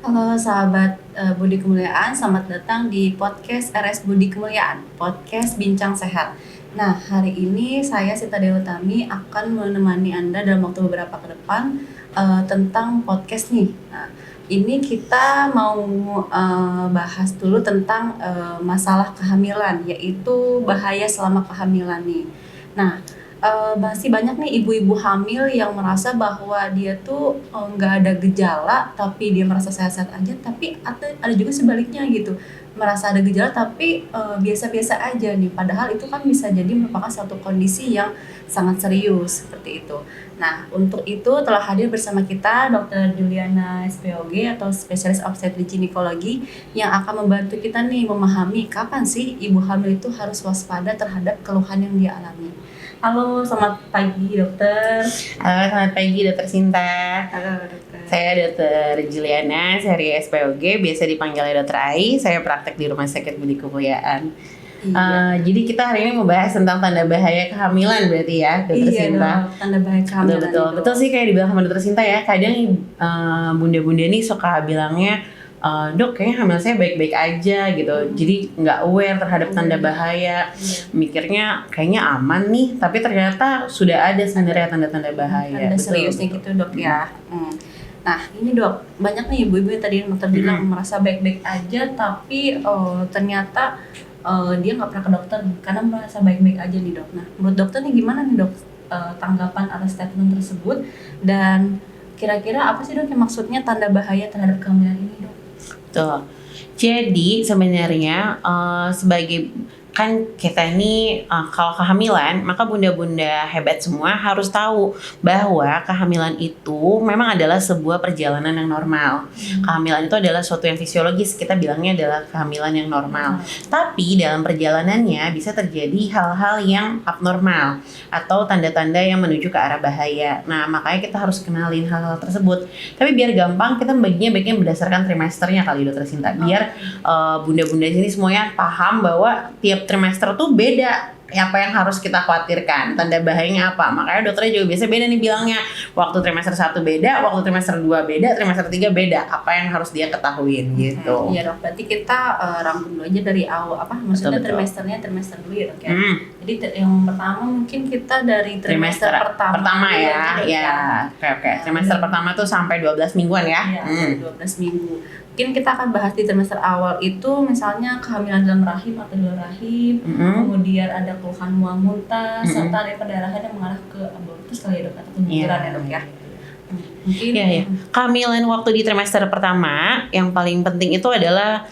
Halo sahabat Budi Kemuliaan, selamat datang di podcast RS Budi Kemuliaan, podcast Bincang Sehat. Nah, hari ini saya Sita Dewi Utami akan menemani Anda dalam waktu beberapa ke depan tentang podcast nih. Nah, ini kita mau bahas dulu tentang masalah kehamilan, yaitu bahaya selama kehamilan nih. Nah, masih banyak nih ibu-ibu hamil yang merasa bahwa dia tuh nggak ada gejala tapi dia merasa sehat-sehat aja, tapi ada juga sebaliknya gitu, merasa ada gejala tapi biasa-biasa aja nih, padahal itu kan bisa jadi merupakan suatu kondisi yang sangat serius seperti itu. Nah, untuk itu telah hadir bersama kita Dr. Juliana SPOG atau spesialis obstetrik ginekologi yang akan membantu kita nih memahami kapan sih ibu hamil itu harus waspada terhadap keluhan yang dia alami. Halo, selamat pagi dokter. Halo, selamat pagi Dokter Sinta. Halo dokter. Saya Dokter Juliana, sehari SPOG, biasa dipanggilnya Dokter Ai. Saya praktek di Rumah Sakit Budi Kemuliaan. Iya. Jadi kita hari ini mau bahas tentang tanda bahaya kehamilan berarti ya, Dokter Iya Sinta. dong, tanda bahaya kehamilan. Betul sih kayak dibilang sama Dokter Sinta ya. Kadang bunda-bunda nih suka bilangnya, dok kayaknya hamil saya baik-baik aja gitu, jadi nggak aware terhadap tanda bahaya, mikirnya kayaknya aman nih, tapi ternyata sudah ada sebenarnya tanda-tanda bahaya. Tanda seriusnya gitu dok ya. Nah ini dok, banyak nih ibu-ibu yang tadi dokter bilang merasa baik-baik aja, tapi ternyata dia nggak pernah ke dokter karena merasa baik-baik aja nih dok. Nah menurut dokter nih gimana nih dok tanggapan atas statement tersebut, dan kira-kira apa sih dok yang maksudnya tanda bahaya terhadap kehamilan ini dok? Tuh. Jadi sebenarnya sebagai kan kita ini kalau kehamilan, maka bunda-bunda hebat semua harus tahu bahwa kehamilan itu memang adalah sebuah perjalanan yang normal. Kehamilan itu adalah suatu yang fisiologis, kita bilangnya adalah kehamilan yang normal. Tapi dalam perjalanannya bisa terjadi hal-hal yang abnormal atau tanda-tanda yang menuju ke arah bahaya. Nah, makanya kita harus kenalin hal-hal tersebut. Tapi biar gampang, kita baginya berdasarkan trimesternya kali Dokter Sinta. Biar bunda-bunda sini semuanya paham bahwa tiap trimester tuh beda apa yang harus kita khawatirkan, tanda bahayanya apa. Makanya dokternya juga biasa beda nih bilangnya, waktu trimester 1 beda, waktu trimester 2 beda, trimester 3 beda, apa yang harus dia ketahuin gitu. Iya dok, berarti kita rangkum dulu aja dari awal, maksudnya Betul. trimester dulu ya dok ya. Jadi yang pertama mungkin kita dari trimester pertama ya. Oke. Trimester pertama tuh sampai 12 mingguan ya. Iya, 12 minggu. Mungkin kita akan bahas di trimester awal itu misalnya kehamilan dalam rahim atau di luar rahim, kemudian ada keluhan mual muntah, serta ada perdarahan yang mengarah ke abortus kali ya dok, atau keguguran ya dok ya. Mungkin kehamilan waktu di trimester pertama yang paling penting itu adalah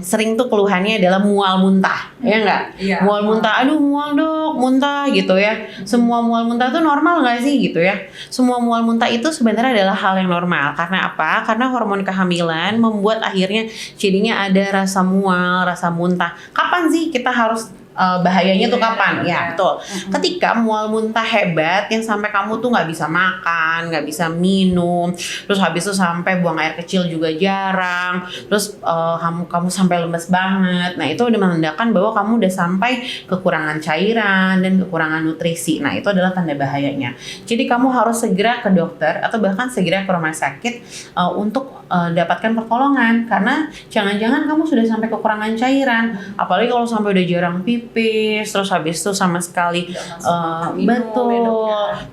sering tuh keluhannya adalah mual muntah, ya enggak? Iya. Mual muntah, aduh mual dok, muntah gitu ya. Semua mual muntah itu normal nggak sih gitu ya? Semua mual muntah itu sebenarnya adalah hal yang normal. Karena apa? Karena hormon kehamilan membuat akhirnya jadinya ada rasa mual, rasa muntah. Kapan sih kita harus bahayanya tuh kapan? Ya betul. Ketika mual muntah hebat yang sampai kamu tuh nggak bisa makan, nggak bisa minum, terus habis itu sampai buang air kecil juga jarang, terus kamu sampai lemes banget. Nah itu udah menandakan bahwa kamu udah sampai kekurangan cairan dan kekurangan nutrisi. Nah itu adalah tanda bahayanya. Jadi kamu harus segera ke dokter atau bahkan segera ke rumah sakit untuk dapatkan pertolongan, karena jangan-jangan kamu sudah sampai kekurangan cairan, apalagi kalau sampai udah jarang pipis, terus habis itu sama sekali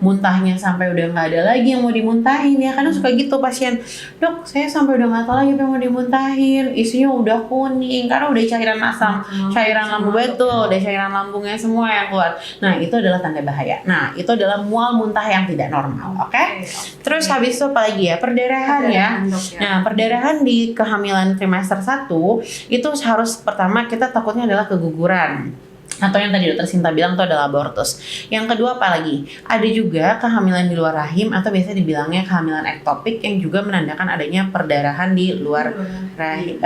muntahnya sampai udah nggak ada lagi yang mau dimuntahin ya. Kadang suka gitu pasien, dok saya sampai udah nggak tahu lagi apa yang mau dimuntahin, isinya udah kuning karena udah cairan asam, cairan lambung, udah cairan lambungnya semua yang keluar. Nah itu adalah tanda bahaya. Nah itu adalah mual muntah yang tidak normal. Oke? Terus habis itu apa lagi ya? Perdarahan ya. Nah perdarahan di kehamilan trimester 1 itu harus pertama kita takutnya adalah keguguran, atau yang tadi dokter Sinta bilang itu adalah abortus. Yang kedua apa lagi? Ada juga kehamilan di luar rahim atau biasa dibilangnya kehamilan ektopik yang juga menandakan adanya perdarahan di luar rahim.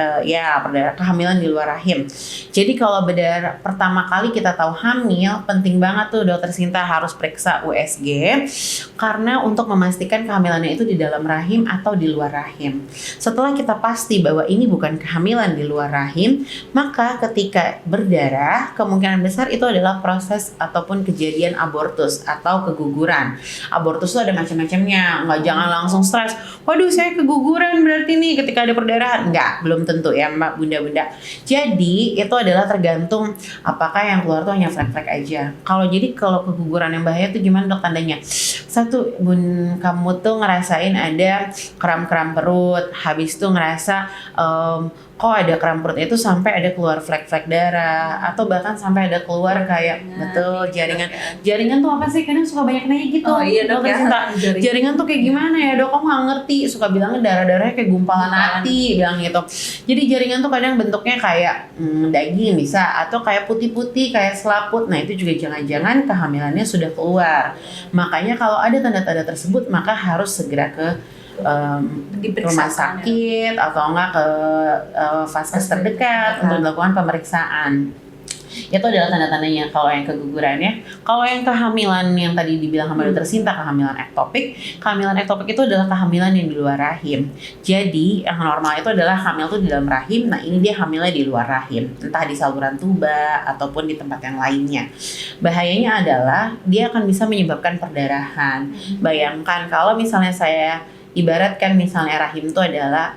Kehamilan di luar rahim. Jadi kalau berdarah pertama kali kita tahu hamil, penting banget tuh dokter Sinta harus periksa USG karena untuk memastikan kehamilannya itu di dalam rahim atau di luar rahim. Setelah kita pasti bahwa ini bukan kehamilan di luar rahim, maka ketika berdarah kemungkinan kemungkinan besar itu adalah proses ataupun kejadian abortus atau keguguran. Abortus itu ada macam-macamnya, nggak jangan langsung stres. Waduh, saya keguguran berarti nih ketika ada perdarahan. Enggak, belum tentu ya Mbak Bunda-bunda. Jadi itu adalah tergantung apakah yang keluar tuh hanya flek-flek aja. Kalau keguguran yang bahaya tuh gimana dok tandanya? Satu, kamu tuh ngerasain ada kram-kram perut, habis tuh ngerasa kok ada kram perut itu sampai ada keluar flek-flek darah, atau bahkan sampai ada keluar kayak jaringan tuh apa sih, kadang suka banyak nanya gitu. Oh iya dok ya, jaringan tuh kayak gimana ya dok, kamu nggak ngerti, suka bilangnya darah-darahnya kayak gumpalan hati, bilang gitu. Jadi jaringan tuh kadang bentuknya kayak daging bisa, atau kayak putih-putih kayak selaput. Nah itu juga jangan-jangan kehamilannya sudah keluar. Makanya kalau ada tanda-tanda tersebut maka harus segera ke rumah sakit atau enggak ke vaskes terdekat untuk dilakukan pemeriksaan. Itu adalah tanda-tandanya kalau yang kegugurannya. Kalau yang kehamilan yang tadi dibilang sama dokter Sinta, kehamilan ektopik. Kehamilan ektopik itu adalah kehamilan yang di luar rahim. Jadi yang normal itu adalah hamil tuh di dalam rahim. Nah ini dia hamilnya di luar rahim, entah di saluran tuba ataupun di tempat yang lainnya. Bahayanya adalah dia akan bisa menyebabkan perdarahan. Bayangkan kalau misalnya saya ibaratkan misalnya rahim itu adalah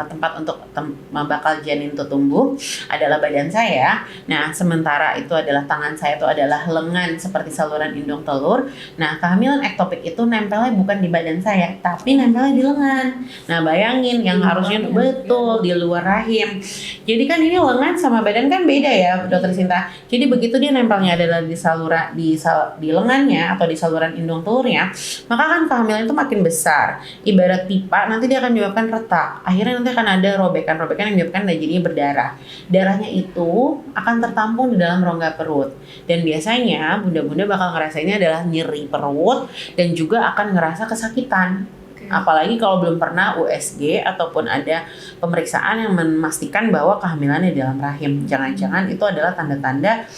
tempat untuk bakal janin itu tumbuh, adalah badan saya. Nah, sementara itu adalah tangan saya itu adalah lengan seperti saluran indung telur. Nah, kehamilan ektopik itu nempelnya bukan di badan saya, tapi nempelnya di lengan. Nah, bayangin yang harusnya betul di luar rahim. Jadi kan ini lengan sama badan kan beda ya, dokter Sinta. Jadi begitu dia nempelnya adalah di lengannya atau di saluran indung telurnya, maka kan kehamilan itu makin besar. Ibarat pipa, nanti dia akan menyebabkan retak. Akhirnya nanti akan ada robekan-robekan yang menyebabkan jadinya berdarah. Darahnya itu akan tertampung di dalam rongga perut. Dan biasanya bunda-bunda bakal ngerasainnya adalah nyeri perut dan juga akan ngerasa kesakitan. Apalagi kalau belum pernah USG ataupun ada pemeriksaan yang memastikan bahwa kehamilannya di dalam rahim. Jangan-jangan itu adalah tanda-tanda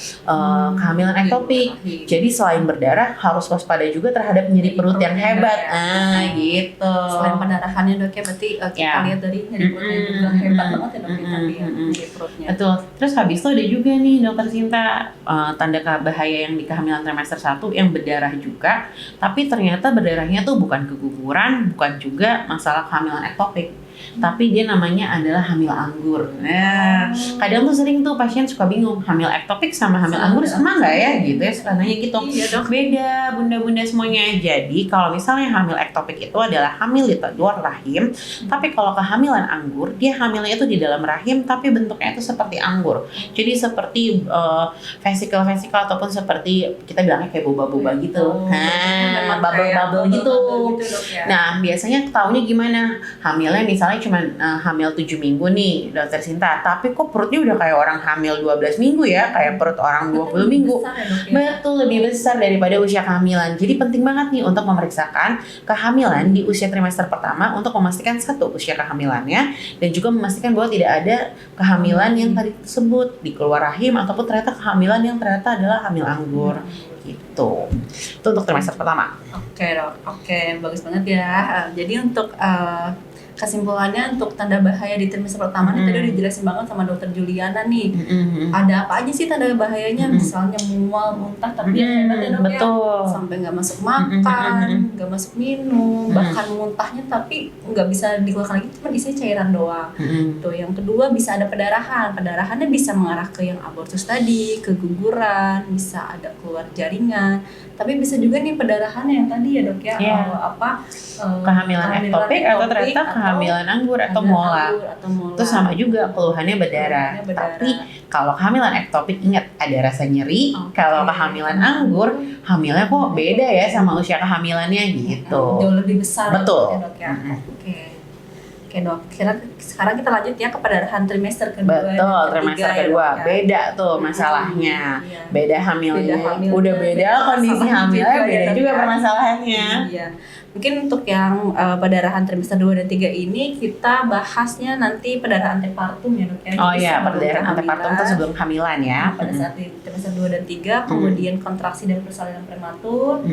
kehamilan ektopik. Jadi selain berdarah harus waspada juga terhadap nyeri perut yang hebat. Gitu. Selain pendarahannya dok ya, berarti kita lihat dari nyeri perutnya juga hebat banget ya dok, tapi nyeri perutnya. Betul. Terus habis itu ada juga nih dokter Sinta tanda bahaya yang di kehamilan trimester 1 yang berdarah juga, tapi ternyata berdarahnya tuh bukan keguguran, bukan juga masalah kehamilan ektopik, tapi dia namanya adalah hamil anggur. Nah, kadang tuh sering tuh pasien suka bingung, hamil ektopik sama hamil anggur sama nggak ya gitu ya, suka nanya gitu. Iya, dok. Beda bunda-bunda semuanya. Jadi kalau misalnya hamil ektopik itu adalah hamil di luar rahim, tapi kalau kehamilan anggur dia hamilnya itu di dalam rahim tapi bentuknya itu seperti anggur. Jadi seperti vesikel-vesikel ataupun seperti kita bilangnya kayak boba-boba gitu. Bubble-bubble gitu. Nah, biasanya taunya gimana? Hamilnya misalnya cuma hamil 7 minggu nih, dokter Sinta, tapi kok perutnya udah kayak orang hamil 12 minggu ya, kayak perut orang 20 minggu. Betul, lebih besar daripada usia kehamilan. Jadi penting banget nih untuk memeriksakan kehamilan di usia trimester pertama untuk memastikan satu, usia kehamilannya, dan juga memastikan bahwa tidak ada kehamilan yang tadi tersebut di keluar rahim ataupun ternyata kehamilan yang ternyata adalah hamil anggur. Gitu. Itu untuk trimester pertama. Oke dok, oke, bagus banget ya. Jadi untuk kesimpulannya untuk tanda bahaya di trimester pertama nih tadi udah dijelasin banget sama dokter Juliana nih. Ada apa aja sih tanda bahayanya? Misalnya mual, muntah, tapi hebat ya dok ya. Sampai nggak masuk makan, nggak masuk minum, bahkan muntahnya tapi nggak bisa dikeluarkan lagi, cuma isinya cairan doang. Tuh, yang kedua bisa ada pendarahan. Pendarahannya bisa mengarah ke yang abortus tadi, keguguran, bisa ada keluar jaringan. Tapi bisa juga nih pendarahan yang tadi ya dok ya, kehamilan ektopik atau ternyata kehamilan anggur atau mola. Itu sama juga keluhannya berdarah. Tapi kalau kehamilan ektopik ingat ada rasa nyeri. Kalau kehamilan anggur hamilnya kok beda ya sama usia kehamilannya gitu. Jauh lebih besar. Betul. Ya, dok ya. Oke dok, sekarang kita lanjut ya ke pendarahan trimester kedua. Betul, trimester kedua. Ya. Beda tuh masalahnya. Beda hamilnya. Udah beda kondisi hamilnya, beda juga permasalahannya. Iya. Mungkin untuk yang pendarahan trimester 2 dan 3 ini kita bahasnya nanti pendarahan antepartum ya dok ya. Oh iya, pendarahan antepartum itu sebelum kehamilan ya. Pada saat di trimester 2 dan 3, kemudian kontraksi dan persalinan prematur,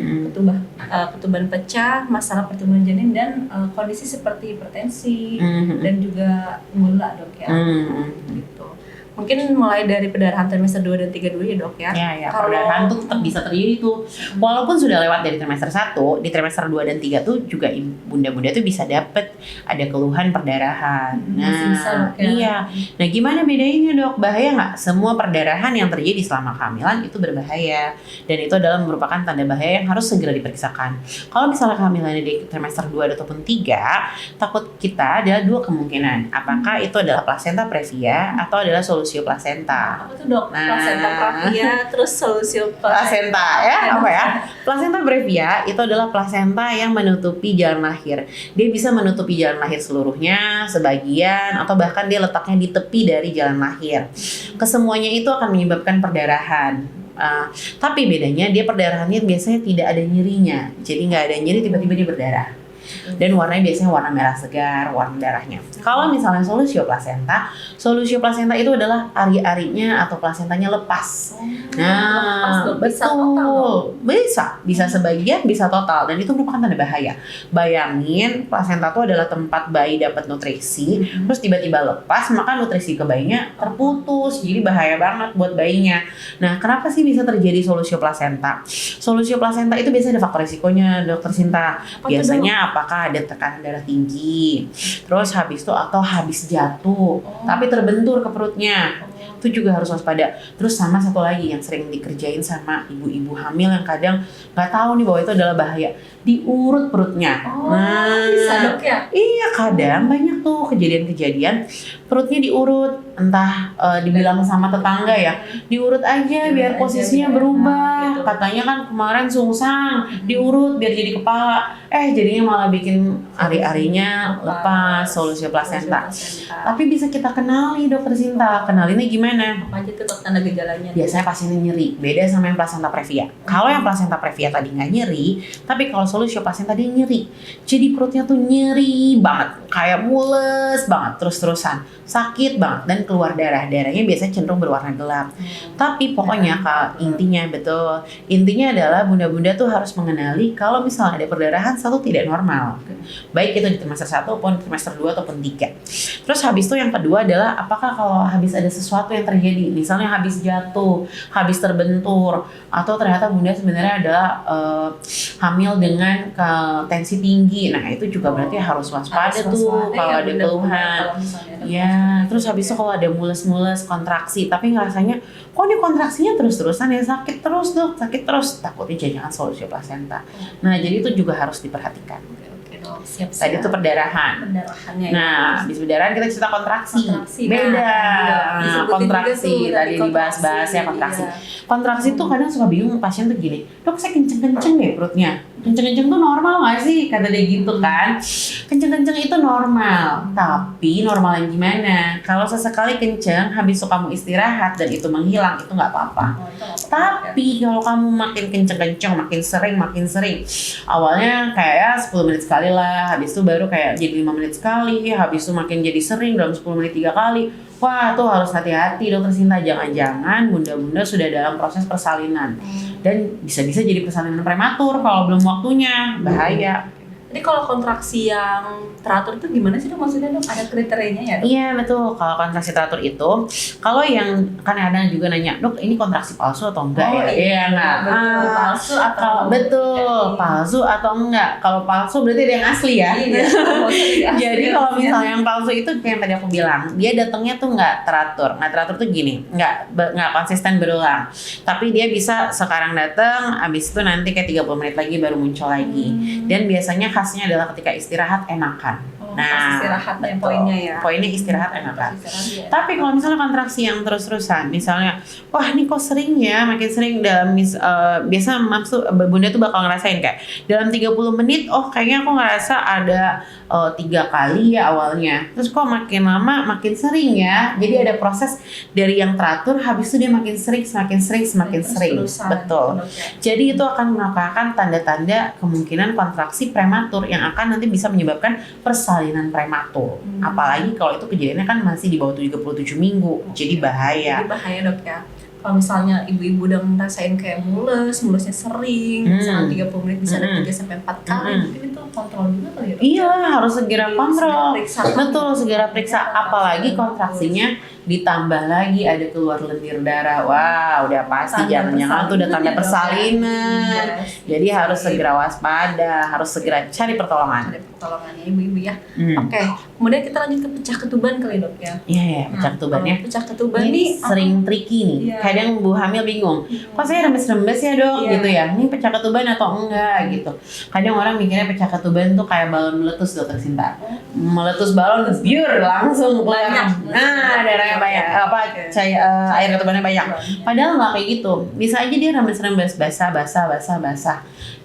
ketuban pecah, masalah pertumbuhan janin dan kondisi seperti hipertensi dan juga gula dok ya. Gitu. Mungkin mulai dari perdarahan trimester 2 dan 3 dulu ya dok ya. Ya, perdarahan tuh tetap bisa terjadi tuh. Walaupun sudah lewat dari trimester 1, di trimester 2 dan 3 tuh juga bunda-bunda tuh bisa dapet ada keluhan perdarahan. Masih bisa, dok, ya? Iya. Nah, gimana bedanya dok? Bahaya nggak? Semua perdarahan yang terjadi selama kehamilan itu berbahaya. Dan itu adalah merupakan tanda bahaya yang harus segera diperiksakan. Kalau misalnya kehamilannya di trimester 2 ataupun 3, takut kita ada dua kemungkinan. Apakah itu adalah plasenta previa atau adalah solusio plasenta. Apa tuh dok? Plasenta previa terus solusio Plasenta ya, apa ya? Plasenta previa itu adalah plasenta yang menutupi jalan lahir. Dia bisa menutupi jalan lahir seluruhnya, sebagian, atau bahkan dia letaknya di tepi dari jalan lahir. Kesemuanya itu akan menyebabkan perdarahan. Tapi bedanya dia perdarahannya biasanya tidak ada nyerinya. Jadi nggak ada nyeri, tiba-tiba dia berdarah. Dan warnanya biasanya warna merah segar, warna darahnya. Kalau misalnya solusio plasenta itu adalah ari-arinya atau plasentanya lepas. Lepas, betul. Bisa sebagian, bisa total, dan itu merupakan tanda bahaya. Bayangin, plasenta itu adalah tempat bayi dapat nutrisi, terus tiba-tiba lepas, maka nutrisi ke bayinya terputus. Jadi bahaya banget buat bayinya. Nah, kenapa sih bisa terjadi solusio plasenta? Solusio plasenta itu biasanya ada faktor risikonya, Dokter Sinta. Biasanya apakah ada tekanan darah tinggi, terus habis itu atau habis jatuh, tapi terbentur ke perutnya, itu juga harus waspada. Terus sama satu lagi yang sering dikerjain sama ibu-ibu hamil yang kadang nggak tahu nih bahwa itu adalah bahaya, diurut perutnya. Bisa dok ya? Iya, kadang banyak tuh kejadian-kejadian perutnya diurut, entah dibilang sama tetangga ya, diurut aja biar posisinya berubah. Gitu. Katanya kan kemarin sungsang, diurut biar jadi kepala. Jadinya malah bikin ari-arinya lepas, solusio plasenta. Tapi bisa kita kenali, Dokter Sinta. Kenalinnya gimana? Apa aja tuh dok tanda gejalanya? Biasanya pasiennya nyeri, beda sama yang plasenta previa. Kalau yang plasenta previa tadi nggak nyeri, tapi kalau solusio plasenta dia nyeri. Jadi perutnya tuh nyeri banget, kayak mules banget, terus-terusan, sakit banget, dan keluar darah. Darahnya biasanya cenderung berwarna gelap. Tapi pokoknya intinya adalah bunda-bunda tuh harus mengenali kalau misalnya ada perdarahan satu tidak normal. Baik itu di trimester 1 maupun trimester 2 ataupun 3. Terus habis itu yang kedua adalah apakah kalau habis ada sesuatu yang terjadi, misalnya habis jatuh, habis terbentur, atau ternyata bunda sebenarnya adalah hamil dengan tensi tinggi. Nah, itu juga berarti harus waspada tuh kalau ada keluhan. Ya, terus habis itu kalau ada mules-mules, kontraksi, tapi ngerasanya kok ini kontraksinya terus-terusan ya, sakit terus dok, sakit terus, takutnya jangan solusio plasenta. Nah, jadi itu juga harus diperhatikan. Siap. Tadi itu perdarahan. Nah, habis perdarahan kita cerita kontraksi. Beda. Kontraksi tadi dibahas-bahas ya kontraksi. Iya. Kontraksi tuh kadang suka bingung pasien tuh gini, dok saya kenceng-kenceng deh perutnya. Kenceng-kenceng tuh normal nggak sih? Kata dia gitu kan. Kenceng-kenceng itu normal, tapi normal yang gimana? Kalau sesekali kenceng, habis itu kamu istirahat dan itu menghilang, itu nggak apa-apa. Tapi kalau kamu makin kenceng-kenceng, makin sering, awalnya kayak 10 menit sekali lah, habis itu baru kayak jadi 5 menit sekali, habis itu makin jadi sering dalam 10 menit 3 kali. Wah, tuh harus hati-hati Dokter Sinta, jangan-jangan bunda-bunda sudah dalam proses persalinan. Dan bisa-bisa jadi persalinan prematur kalau belum waktunya, bahaya. Jadi kalau kontraksi yang teratur itu gimana sih dok? Maksudnya dok ada kriterianya ya dok? Iya betul, kalau kontraksi teratur itu, kalau yang kan ada juga nanya, dok ini kontraksi palsu atau enggak ya? Iya enggak. Palsu atau palsu atau enggak? Kalau palsu berarti ada yang asli ya. Iya. Jadi kalau misalnya yang palsu itu kayak yang tadi aku bilang, dia datangnya tuh nggak teratur. Nggak teratur tuh gini, nggak konsisten berulang. Tapi dia bisa sekarang datang, abis itu nanti kayak 30 menit lagi baru muncul lagi. Dan biasanya khasnya adalah ketika istirahat enakan. Istirahat yang poinnya ya. Poinnya istirahat enakan. Tapi kalau misalnya kontraksi yang terus-terusan, misalnya, wah ini kok sering ya, makin sering dalam biasa bunda tuh bakal ngerasain kayak dalam 30 menit, oh kayaknya aku ngerasa ada 3 kali ya awalnya. Terus kok makin lama makin sering ya. Jadi ada proses dari yang teratur, habis itu dia makin sering, semakin sering. Betul. Jadi itu akan merupakan tanda-tanda kemungkinan kontraksi prematur yang akan nanti bisa menyebabkan persalinan prematur. Apalagi kalau itu kejadiannya kan masih di bawah 37 minggu. Jadi bahaya. Jadi bahaya dok ya. Kalau misalnya ibu-ibu udah ngerasain kayak mulesnya sering, misalnya 30 menit bisa ada 3-4 kali, mungkin itu kontrol juga kali ya dok? Iya, harus segera kontrol. Segera periksa. Betul, segera periksa. Apalagi kontraksinya ditambah lagi ada keluar lendir darah, wah udah pasti Tanda jangan-jangan tuh udah tanda persalinan. Yes. Jadi harus segera waspada, harus segera cari pertolongan. Ada pertolongannya ibu-ibu ya. Hmm. Oke, kemudian kita lanjut ke pecah ketuban kali dok ya. Iya ya, pecah ketubannya. Kalau pecah ketuban Ini nih sering tricky nih. Iya. Kadang ibu hamil bingung. Kok saya rembes-rembes ya dok Iya. gitu ya. Ini pecah ketuban atau enggak gitu. Kadang orang mikirnya pecah ketuban tuh kayak balon meletus dokter Sinta. Meletus balon biur langsung keluar. Banyak. Nah, darahnya banyak. Apa air ketubannya banyak. Padahal nggak kayak gitu. Bisa aja dia rembes-rembes basah.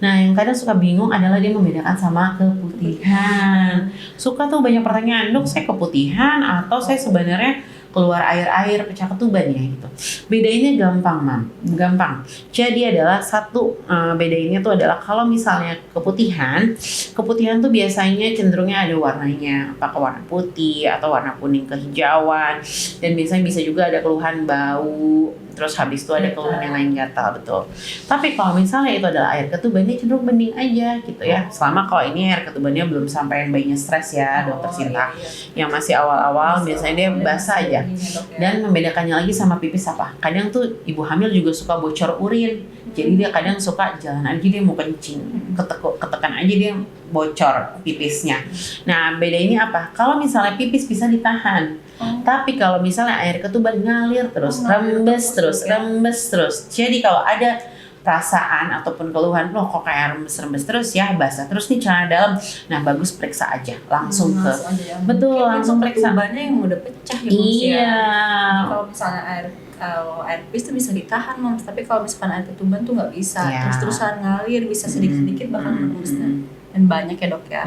Nah, yang kadang suka bingung adalah dia membedakan sama keputihan. Suka tuh banyak pertanyaan, dok saya keputihan atau saya sebenarnya keluar air pecah ketuban ya gitu. Bedainnya gampang, Mam. Gampang. Jadi adalah satu bedainnya tuh adalah kalau misalnya keputihan tuh biasanya cenderungnya ada warnanya, apakah warna putih atau warna kuning kehijauan, dan biasanya bisa juga ada keluhan bau, terus habis itu ada keluhan yang lain gatal, betul. Tapi kalau misalnya itu adalah air ketuban, dia cenderung bening aja gitu ya. Selama kalau ini air ketubannya belum sampai yang bayinya stres ya, dokter Sinta. Yang masih awal-awal biasanya dia basah aja. Dan membedakannya lagi sama pipis apa? Kadang tuh ibu hamil juga suka bocor urin. Jadi dia kadang suka jalan aja dia mau kencing, ketekan aja dia bocor pipisnya. Nah bedainnya apa? Kalau misalnya pipis bisa ditahan, tapi kalau misalnya air ketuban ngalir terus, rembes terus. Jadi kalau ada perasaan ataupun keluhan, loh kok kayak rembes terus ya, basah terus nih celana dalam, nah bagus periksa aja langsung ke aja ya. betul, Mungkin langsung periksa. ketubannya yang udah pecah ya. Iya. Kalau misalnya air pipis tuh bisa ditahan Moms, tapi kalau misalkan air ketuban tuh nggak bisa. Iya. Terus-terusan ngalir, bisa sedikit-sedikit bahkan menembus dan banyak ya dok ya.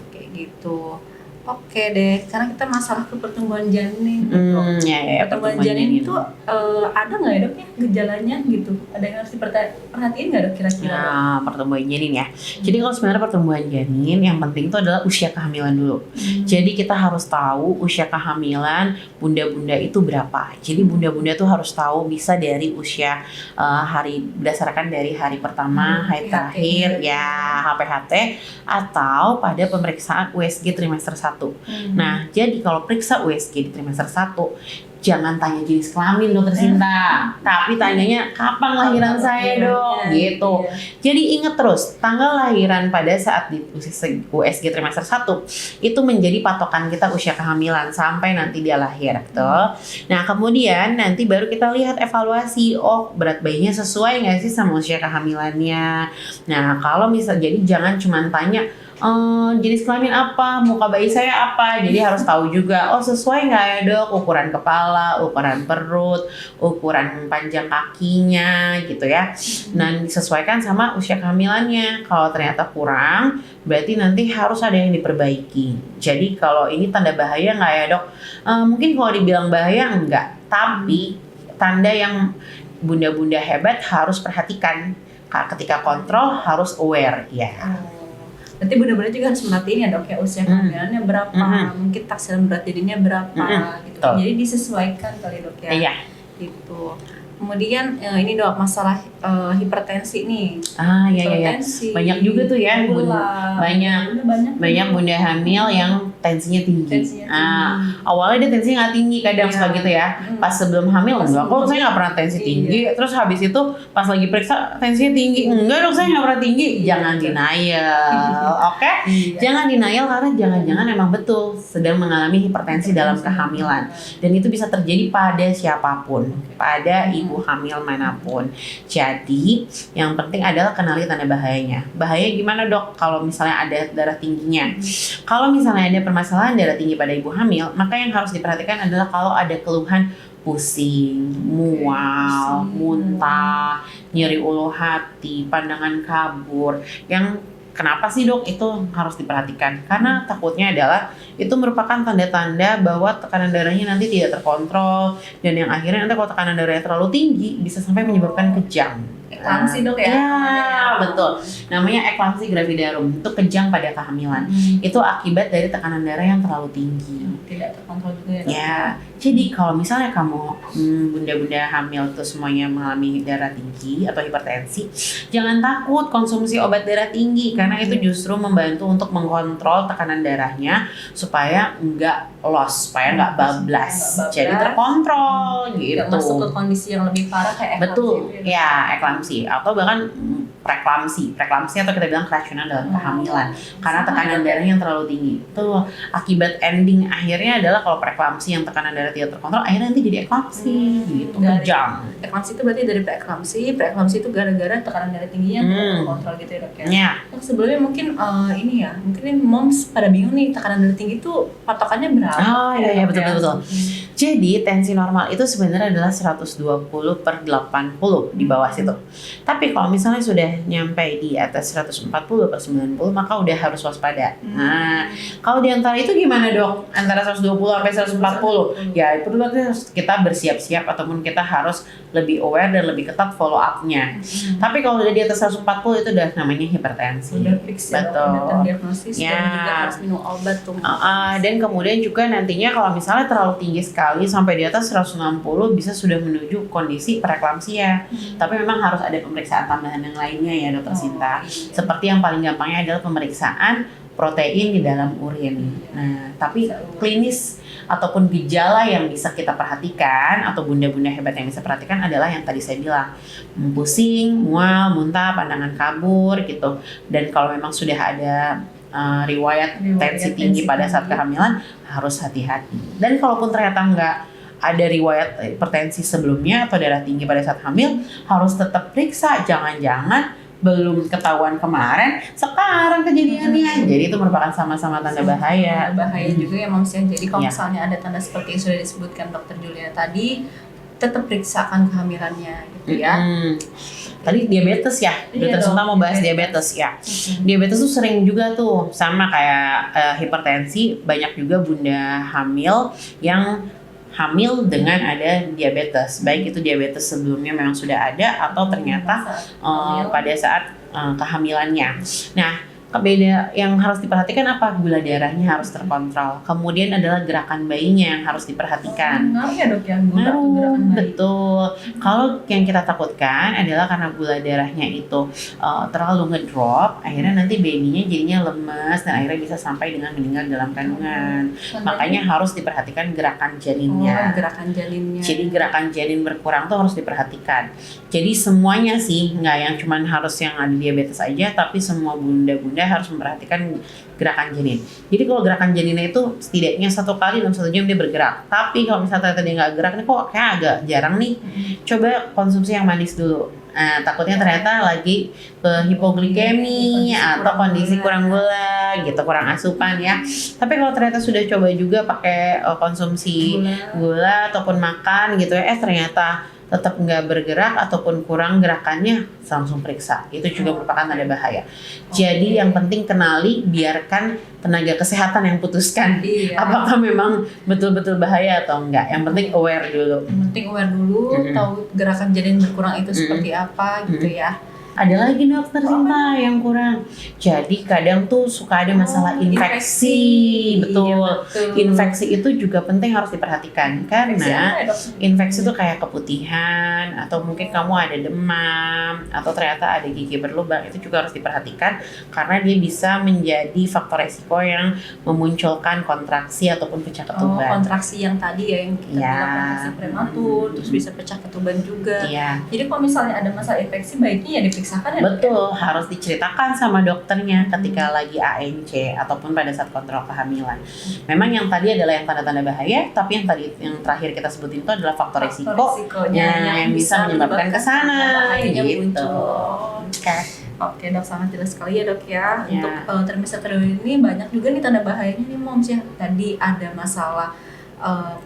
Kayak gitu. Oke deh, sekarang kita masalah ke pertumbuhan janin. Ya, Pertumbuhan janin itu ada nggak ya dok ya gejalanya gitu? Ada yang harus diperhatiin nggak dok kira-kira? Nah, pertumbuhan janin ya. Jadi kalau sebenarnya pertumbuhan janin yang penting itu adalah usia kehamilan dulu. Jadi kita harus tahu usia kehamilan bunda-bunda itu berapa. Jadi bunda-bunda tuh harus tahu bisa dari usia hari berdasarkan dari hari pertama, hari terakhir ya HPHT atau pada pemeriksaan USG trimester 1. Nah, jadi kalau periksa USG di trimester 1, jangan tanya jenis kelamin dokter Sinta, tapi tanyanya kapan lahiran saya dong, gitu. Iya. Jadi ingat terus, tanggal lahiran pada saat di USG trimester 1 itu menjadi patokan kita usia kehamilan sampai nanti dia lahir, betul. Nah, kemudian nanti baru kita lihat evaluasi, oh berat bayinya sesuai nggak sih sama usia kehamilannya. Nah, kalau misalnya jadi jangan cuma tanya jenis kelamin apa, muka bayi saya apa, jadi harus tahu juga, oh sesuai nggak ya dok ukuran kepala, ukuran perut, ukuran panjang kakinya gitu ya. Dan disesuaikan sama usia kehamilannya. Kalau ternyata kurang, berarti nanti harus ada yang diperbaiki. Jadi kalau ini tanda bahaya nggak ya dok? Mungkin kalau dibilang bahaya enggak, tapi tanda yang bunda-bunda hebat harus perhatikan. Ketika kontrol harus aware ya. Berarti benar-benar juga harus merhatiin ya dok ya usia kehamilannya berapa, mungkin taksiran berat jadinya berapa gitu. Betul. Jadi disesuaikan kali dok ya. Iya. Gitu. Kemudian ini dok masalah hipertensi nih. Iya. Hipertensi. Banyak juga tuh ya, gula. banyak bunda hamil yang tensinya tinggi. Awalnya dia tensinya nggak tinggi, kadang suka gitu ya. Pas sebelum hamil enggak kok, saya nggak pernah tensi tinggi. Terus habis itu pas lagi periksa tensinya tinggi, enggak dok saya nggak pernah tinggi. Jangan denial, oke? Jangan denial karena jangan-jangan emang betul sedang mengalami hipertensi dalam kehamilan, dan itu bisa terjadi pada siapapun, pada ibu hamil manapun. Jadi yang penting adalah kenali tanda bahayanya. Bahaya gimana dok? Kalau misalnya ada darah tingginya, kalau misalnya ada permasalahan darah tinggi pada ibu hamil, maka yang harus diperhatikan adalah kalau ada keluhan pusing, mual, muntah, nyeri ulu hati, pandangan kabur. Yang kenapa sih dok itu harus diperhatikan? Karena takutnya adalah itu merupakan tanda-tanda bahwa tekanan darahnya nanti tidak terkontrol, dan yang akhirnya nanti kalau tekanan darahnya terlalu tinggi bisa sampai menyebabkan kejang. Eklamsi dok ya? Ya, betul. Namanya eklamsi gravidarum, itu kejang pada kehamilan. Itu akibat dari tekanan darah yang terlalu tinggi. Tidak terkontrol juga ya dok? Ya, jadi kalau misalnya kamu bunda-bunda hamil tuh semuanya mengalami darah tinggi atau hipertensi, jangan takut konsumsi obat darah tinggi karena itu justru membantu untuk mengkontrol tekanan darahnya supaya enggak loss, supaya enggak bablas. Jadi terkontrol gitu. Nggak masuk ke kondisi yang lebih parah kayak eklamsi. Betul, ya eklamsi atau bahkan preeklamsi atau kita bilang keracunan dalam kehamilan karena tekanan darahnya yang terlalu tinggi. Itu akibat ending akhirnya adalah kalau preeklamsi yang tekanan darah tidak terkontrol akhirnya nanti jadi eklamsi gitu, kejang. Eklamsi itu berarti dari preeklamsi itu gara-gara tekanan darah tingginya tidak terkontrol gitu ya dok ya? Ya. Dok, sebelumnya mungkin mungkin moms pada bingung nih tekanan darah tinggi itu patokannya berapa? Oh iya betul. Jadi tensi normal itu sebenarnya adalah 120/80 di bawah situ. Tapi kalau misalnya sudah nyampe di atas 140/90 maka udah harus waspada. Nah, kalau di antara itu gimana dok? Antara 120 sampai 140? Ya itu berarti kita bersiap-siap ataupun kita harus lebih aware dan lebih ketat follow up-nya. Tapi kalau udah di atas 140 itu udah namanya hipertensi. Udah fix ya, betul. Udah terdiagnosis dan juga harus minum obat tuh. Dan kemudian juga nantinya kalau misalnya terlalu tinggi sekali sampai di atas 160 bisa sudah menuju kondisi preeklamsia. Tapi memang harus ada pemeriksaan tambahan yang lainnya ya dokter Sinta. Seperti yang paling gampangnya adalah pemeriksaan protein di dalam urin. Nah, tapi klinis ataupun gejala yang bisa kita perhatikan atau bunda-bunda hebat yang bisa perhatikan adalah yang tadi saya bilang, pusing, mual, muntah, pandangan kabur gitu. Dan kalau memang sudah ada riwayat tensi tinggi pada saat kehamilan harus hati-hati. Dan kalaupun ternyata nggak ada riwayat hipertensi sebelumnya atau darah tinggi pada saat hamil, harus tetap periksa. Jangan-jangan belum ketahuan kemarin, sekarang kejadiannya. Jadi itu merupakan sama-sama tanda bahaya. Bahaya juga ya moms ya. Jadi kalau misalnya ada tanda seperti yang sudah disebutkan dokter Julia tadi, tetap periksakan kehamilannya gitu ya. Tadi diabetes ya, dokter Sinta mau bahas diabetes ya. Diabetes tuh sering juga tuh sama kayak hipertensi, banyak juga bunda hamil yang hamil dengan ada diabetes, baik itu diabetes sebelumnya memang sudah ada atau ternyata pada saat kehamilannya. Nah, beda yang harus diperhatikan apa? Gula darahnya harus terkontrol. Kemudian adalah gerakan bayinya yang harus diperhatikan. Ngaruh ya dok ya, gerakan bayi. Betul. Kalau yang kita takutkan adalah karena gula darahnya itu terlalu ngedrop, akhirnya nanti babynya jadinya lemes dan akhirnya bisa sampai dengan meninggal dalam kandungan. Makanya harus diperhatikan gerakan janinnya. Gerakan janinnya. Jadi gerakan janin berkurang tuh harus diperhatikan. Jadi semuanya sih, nggak yang cuman harus yang ada diabetes aja, tapi semua bunda-bunda harus memperhatikan gerakan janin. Jadi kalau gerakan janinnya itu setidaknya 1 kali dalam 1 jam dia bergerak. Tapi kalau misalnya ternyata dia nggak gerak, nih kok kayak agak jarang nih. Coba konsumsi yang manis dulu. Takutnya ternyata lagi ke hipoglikemi atau kondisi kurang gula gitu, kurang asupan ya. Tapi kalau ternyata sudah coba juga pakai konsumsi gula ataupun makan gitu ya, ternyata tetap nggak bergerak ataupun kurang gerakannya, langsung periksa. Itu juga merupakan tanda bahaya. Jadi yang penting kenali, biarkan tenaga kesehatan yang putuskan apakah memang betul-betul bahaya atau enggak. Yang penting aware dulu. Yang penting aware dulu, tahu gerakan janin berkurang itu seperti apa gitu ya. Ada lagi dokter Sinta yang kurang. Jadi kadang tuh suka ada masalah infeksi. Betul. Infeksi itu juga penting harus diperhatikan karena infeksi itu kayak keputihan atau mungkin kamu ada demam atau ternyata ada gigi berlubang, itu juga harus diperhatikan karena dia bisa menjadi faktor resiko yang memunculkan kontraksi ataupun pecah ketuban. Kontraksi yang tadi ya yang kita bilang kontraksi prematur, terus bisa pecah ketuban juga. Jadi kalau misalnya ada masalah infeksi baiknya ya diperiksakan ya. Betul, harus diceritakan sama dokternya ketika lagi ANC ataupun pada saat kontrol kehamilan. Memang yang tadi adalah yang tanda-tanda bahaya, tapi yang terakhir kita sebutin itu adalah faktor risiko yang bisa menyebabkan ke sana gitu. Oke dok, sangat jelas sekali ya dok ya. Untuk trimester kedua ini banyak juga nih tanda bahayanya nih moms ya. Tadi ada masalah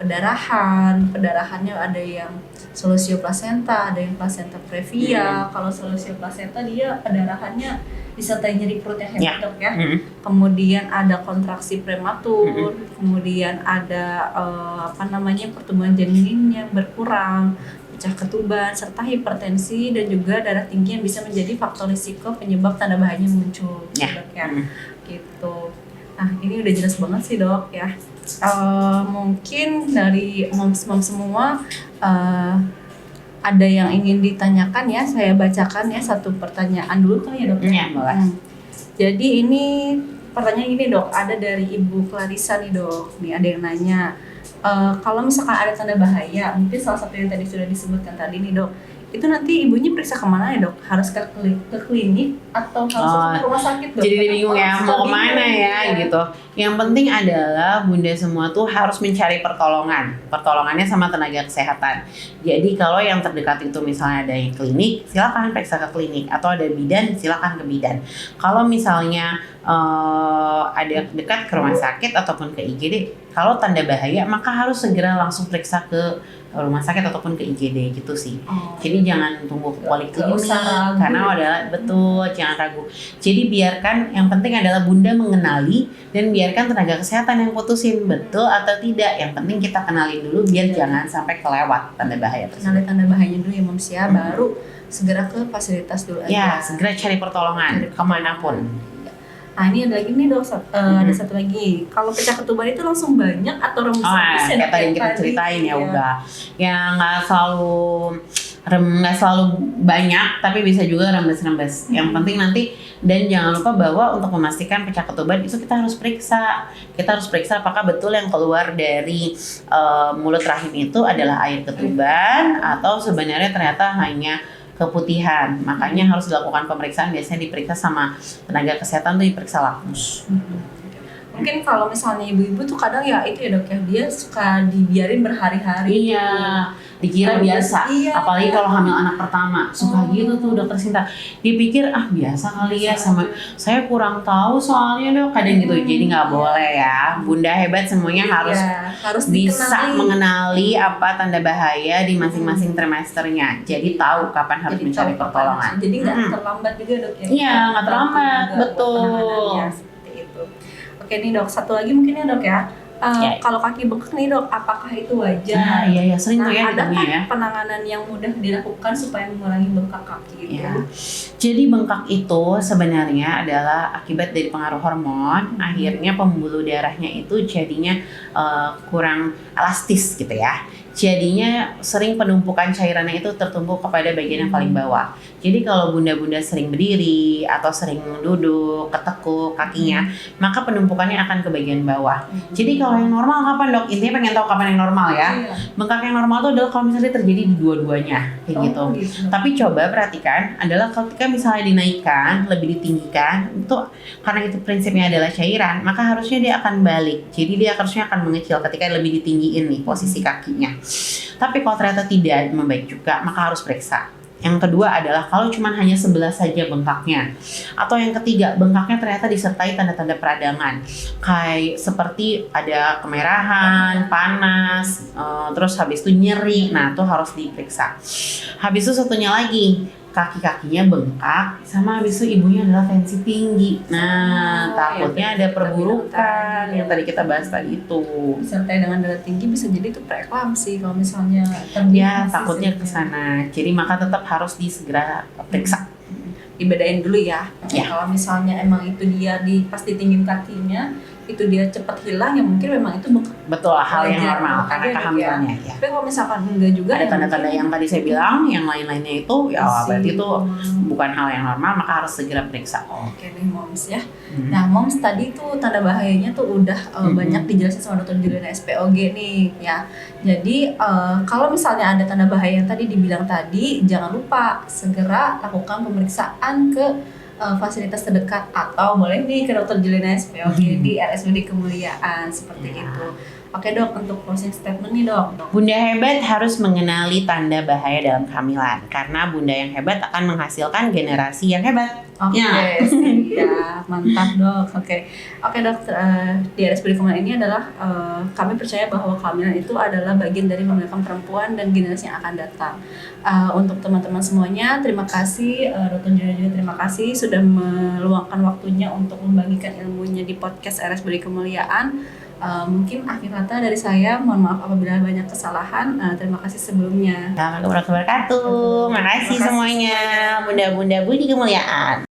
pendarahannya ada yang solusio placenta, ada yang placenta previa. Kalau solusio placenta dia pendarahannya disertai nyeri perut yang hebat dok ya. Kemudian ada kontraksi prematur, kemudian ada pertumbuhan janin yang berkurang. pecah ketuban, serta hipertensi dan juga darah tinggi yang bisa menjadi faktor risiko penyebab tanda bahayanya muncul. Ya. Dok ya. Gitu. Nah, ini udah jelas banget sih dok ya. Mungkin dari moms-moms semua ada yang ingin ditanyakan ya, saya bacakan ya satu pertanyaan dulu kali ya dok. Ya, boleh. Jadi ini pertanyaan ini dok, ada dari Ibu Clarissa nih dok. Nih ada yang nanya, kalau misalkan ada tanda bahaya, mungkin salah satu yang tadi sudah disebutkan tadi nih dok, itu nanti ibunya periksa kemana ya dok? Harus ke klinik atau harus ke rumah sakit dok? Jadi dia bingung ya mau kemana ya gitu. Yang penting adalah bunda semua tuh harus mencari pertolongannya sama tenaga kesehatan. Jadi kalau yang terdekat itu misalnya ada yang klinik, silakan periksa ke klinik, atau ada bidan, silakan ke bidan. Kalau misalnya ada dekat ke rumah sakit ataupun ke IGD, kalau tanda bahaya maka harus segera langsung periksa ke rumah sakit ataupun ke IGD gitu sih. Jadi jangan tunggu poliklinik karena adalah betul, jangan ragu. Jadi biarkan, yang penting adalah bunda mengenali dan biarkan tenaga kesehatan yang putusin betul atau tidak. Yang penting kita kenalin dulu biar jangan sampai kelewat tanda bahaya tersebut. Kenalin tanda bahayanya dulu ya moms ya, baru segera ke fasilitas dulu aja. Ya, segera cari pertolongan kemanapun. Nah ini ada lagi nih dok, ada satu lagi. Kalau pecah ketuban itu langsung banyak atau remes-remes ya? Kayak tadi yang kita ceritain ya udah. Yang nggak selalu banyak, tapi bisa juga rembes-rembes. Yang penting nanti, dan jangan lupa bahwa untuk memastikan pecah ketuban itu kita harus periksa. Kita harus periksa apakah betul yang keluar dari mulut rahim itu adalah air ketuban atau sebenarnya ternyata hanya keputihan. Makanya harus dilakukan pemeriksaan, biasanya diperiksa sama tenaga kesehatan tuh diperiksa lakmus. Mungkin kalau misalnya ibu-ibu tuh kadang ya itu ya dok ya, dia suka dibiarin berhari-hari. Iya, dikira biasa. Iya. Apalagi kalau hamil anak pertama, suka gitu tuh dokter Sinta. Dipikir biasa kali ya, sama saya kurang tahu soalnya dok, kadang gitu. Jadi nggak boleh ya. Bunda hebat semuanya harus bisa mengenali apa tanda bahaya di masing-masing trimesternya. Jadi tahu kapan harus mencari pertolongan. Jadi nggak terlambat juga dok ya. Iya, nggak terlambat, betul. Seperti itu. Oke nih dok, satu lagi mungkin ya dok ya. Kalau kaki bengkak nih dok, apakah itu wajar? Iya, sering tuh ya ada kan ya. penanganan yang mudah dilakukan supaya mengurangi bengkak kaki itu? Ya. Jadi bengkak itu sebenarnya adalah akibat dari pengaruh hormon. Akhirnya pembuluh darahnya itu jadinya kurang elastis gitu ya. Jadinya sering penumpukan cairannya itu tertumpuk kepada bagian yang paling bawah. Jadi kalau bunda-bunda sering berdiri atau sering duduk, ketekuk kakinya, maka penumpukannya akan ke bagian bawah. Jadi kalau yang normal kapan dok? Intinya pengen tahu kapan yang normal ya. Bengkak yang normal itu adalah kalau misalnya terjadi di dua-duanya kayak gitu. Tapi coba perhatikan adalah ketika misalnya dinaikkan, lebih ditinggikan, itu karena itu prinsipnya adalah cairan, maka harusnya dia akan balik. Jadi dia harusnya akan mengecil ketika lebih ditinggiin nih posisi kakinya. Tapi kalau ternyata tidak membaik juga, maka harus periksa. Yang kedua adalah kalau cuma hanya sebelah saja bengkaknya. Atau yang ketiga, bengkaknya ternyata disertai tanda-tanda peradangan. Kayak seperti ada kemerahan, panas, terus habis itu nyeri. Nah, itu harus diperiksa. Habis itu satunya lagi, kaki-kakinya bengkak, sama habis itu ibunya adalah tensi tinggi. Nah, takutnya ada perburukan yang tadi kita bahas tadi itu. Disertai dengan darah tinggi bisa jadi itu preeklamsi kalau misalnya ya takutnya ke sana. Jadi maka tetap harus disegera periksa. Dibedain dulu ya. Kalau misalnya emang itu dia pas ditinggin kakinya itu dia cepat hilang, ya mungkin memang itu betul hal yang normal karena kehamilannya ya. Tapi kalau misalkan enggak juga ada tanda-tanda yang tadi saya bilang, yang lain-lainnya itu ya berarti itu bukan hal yang normal, maka harus segera periksa. Oke deh moms ya. Nah moms tadi tuh tanda bahayanya tuh udah banyak dijelasin sama dokter Juliana SPOG nih ya. Jadi kalau misalnya ada tanda bahaya yang tadi dibilang tadi, jangan lupa segera lakukan pemeriksaan ke fasilitas terdekat atau boleh nih ke dokter Juliana SPOG di RSUD Kemuliaan seperti itu. Oke dok, untuk closing statement nih dok. Bunda hebat harus mengenali tanda bahaya dalam kehamilan karena bunda yang hebat akan menghasilkan generasi yang hebat. Oke, ya mantap dok. Oke dok, di RSUD Kemuliaan ini adalah kami percaya bahwa kehamilan itu adalah bagian dari pembentukan perempuan dan generasi yang akan datang. Untuk teman-teman semuanya, terima kasih Dr. Juliana juga terima kasih sudah meluangkan waktunya untuk membagikan ilmunya di podcast RSUD Kemuliaan. Mungkin akhir kata dari saya, mohon maaf apabila banyak kesalahan. Terima kasih sebelumnya. Assalamualaikum warahmatullahi wabarakatuh. Makasih semuanya. Bunda-bunda Budi Kemuliaan.